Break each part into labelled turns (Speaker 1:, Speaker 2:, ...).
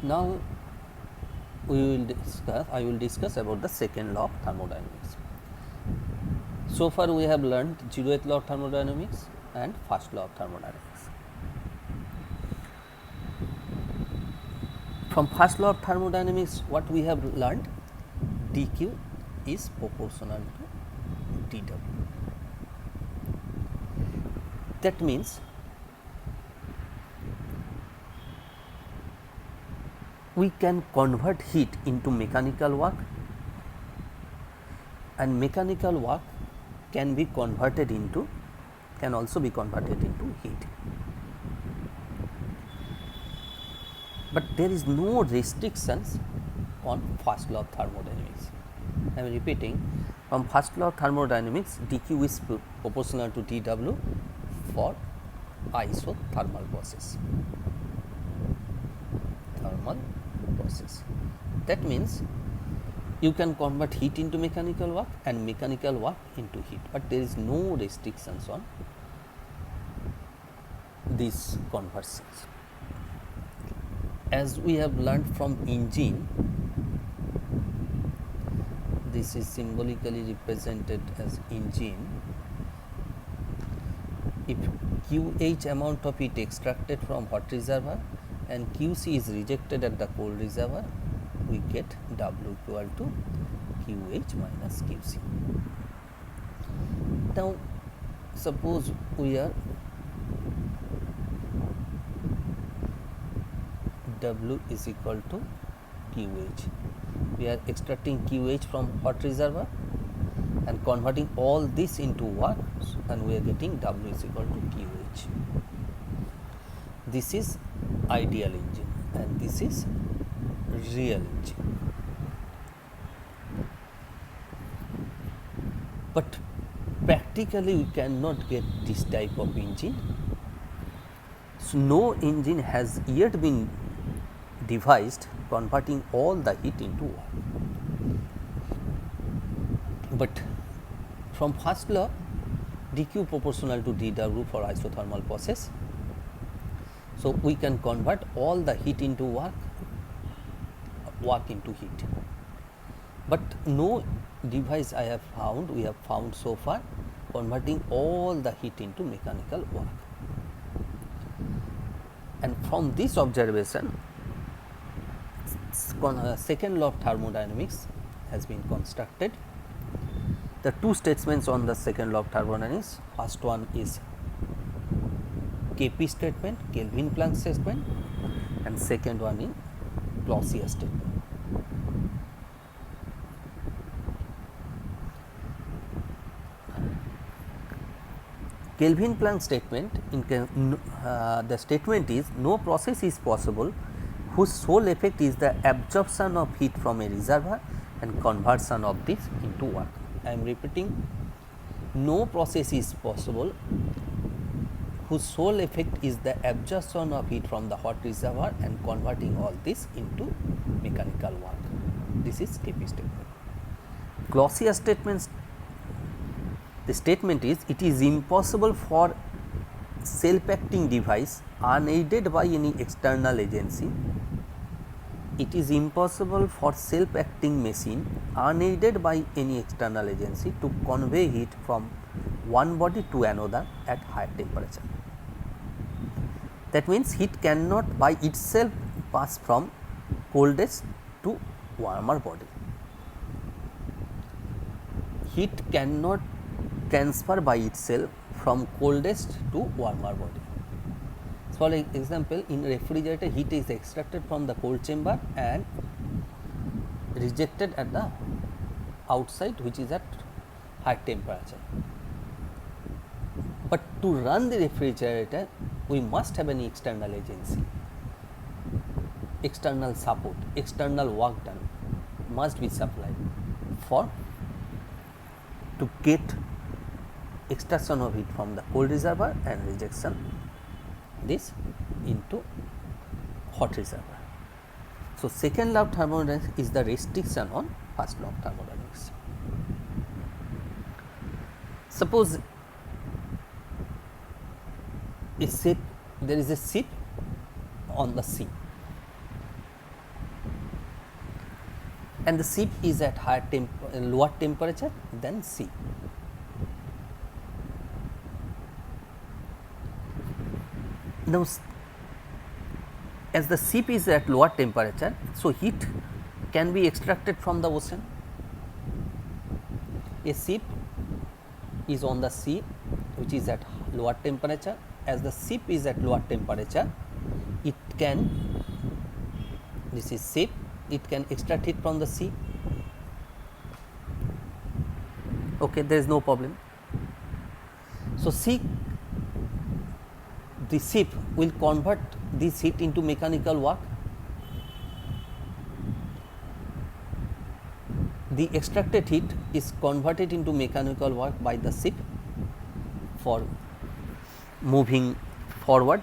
Speaker 1: Now I will discuss about the second law of thermodynamics. So far we have learned zeroth law of thermodynamics and first law of thermodynamics. From first law of thermodynamics, what we have learned, dq is proportional to dw. That means we can convert heat into mechanical work, and mechanical work can also be converted into heat. But there is no restrictions on first law of thermodynamics. I am repeating, from first law of thermodynamics, dq is proportional to dw for isothermal process. That means you can convert heat into mechanical work and mechanical work into heat, but there is no restrictions on these conversions. As we have learned from engine, this is symbolically represented as engine. If QH amount of heat extracted from hot reservoir and QC is rejected at the cold reservoir, we get W equal to QH minus QC. Now, suppose we are W is equal to QH. We are extracting QH from hot reservoir and converting all this into work, and we are getting W is equal to QH. This is ideal engine and this is real engine. But practically we cannot get this type of engine. So no engine has yet been devised converting all the heat into work. But from first law, dq proportional to dw for isothermal process, so we can convert all the heat into work into heat. But no device we have found so far converting all the heat into mechanical work. And from this observation, second law of thermodynamics has been constructed. The two statements on the second law of thermodynamics, first one is Kp statement, Kelvin-Planck statement, and second one is Clausius statement. Kelvin-Planck statement, the statement is, no process is possible whose sole effect is the absorption of heat from a reservoir and conversion of this into work. I am repeating, no process is possible whose sole effect is the absorption of heat from the hot reservoir and converting all this into mechanical work. This is Kp statement. Clausius statement, the statement is, it is impossible for self-acting device unaided by any external agency. It is impossible for self-acting machine unaided by any external agency to convey heat from one body to another at higher temperature. That means heat cannot by itself pass from coldest to warmer body. Heat cannot transfer by itself from coldest to warmer body. For example, in refrigerator, heat is extracted from the cold chamber and rejected at the outside, which is at high temperature. But to run the refrigerator, we must have an external agency, external support, external work done must be supplied to get extraction of heat from the cold reservoir and rejection this into hot reservoir. So second law of thermodynamics is the restriction on first law of thermodynamics. Suppose there is a ship on the sea and the ship is at lower temperature than sea. Now, as the ship is at lower temperature, so heat can be extracted from the ocean. A ship is on the sea which is at lower temperature. As the ship is at lower temperature, it can, this is ship, it can extract heat from the sea. Okay, there is no problem. So, the ship will convert this heat into mechanical work. The extracted heat is converted into mechanical work by the ship for moving forward,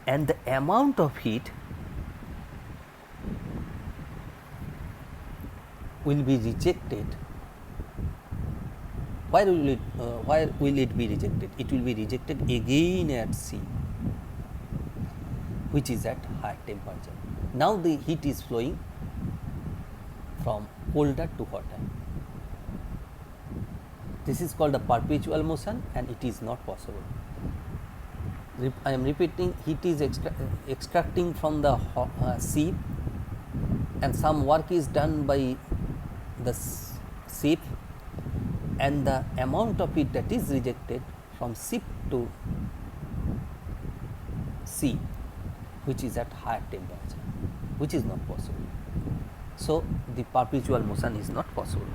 Speaker 1: and the amount of heat will be rejected. Why will it be rejected? It will be rejected again at sea, which is at higher temperature. Now, the heat is flowing from colder to hotter. This is called a perpetual motion, and it is not possible. I am repeating, heat is extracting from the ship, and some work is done by the ship, and the amount of heat that is rejected from ship to sea, which is at higher temperature, which is not possible. So, the perpetual motion is not possible.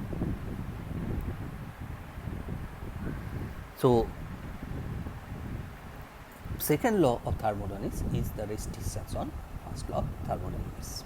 Speaker 1: So, second law of thermodynamics is the restrictions on first law of thermodynamics.